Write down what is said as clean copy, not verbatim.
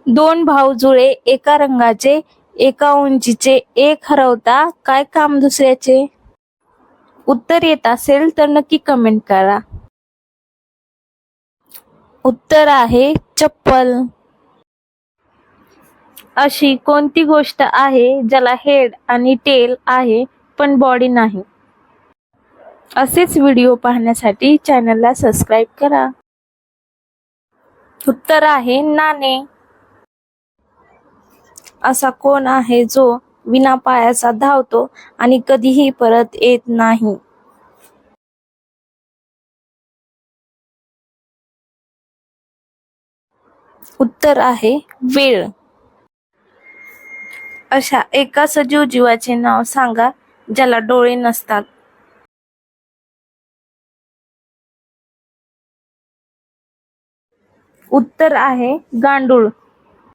दोन भाऊ जुळे एका रंगाचे, एका उंचीचे, एक हरवता काय काम दुसऱ्याचे? उत्तर येत असेल तर नक्की कमेंट करा. उत्तर आहे चप्पल. अशी कोणती गोष्ट आहे ज्याला हेड आणि टेल आहे पण बॉडी नाही? असेच व्हिडिओ पाहण्यासाठी चॅनलला सबस्क्राईब करा. उत्तर आहे नाणे. असा कोण आहे जो विना पायाचा धावतो आणि कधीही परत येत नाही? उत्तर आहे वेळ. अशा एका सजीव जीवाचे नाव सांगा ज्याला डोळे नसतात. उत्तर आहे गांडूळ.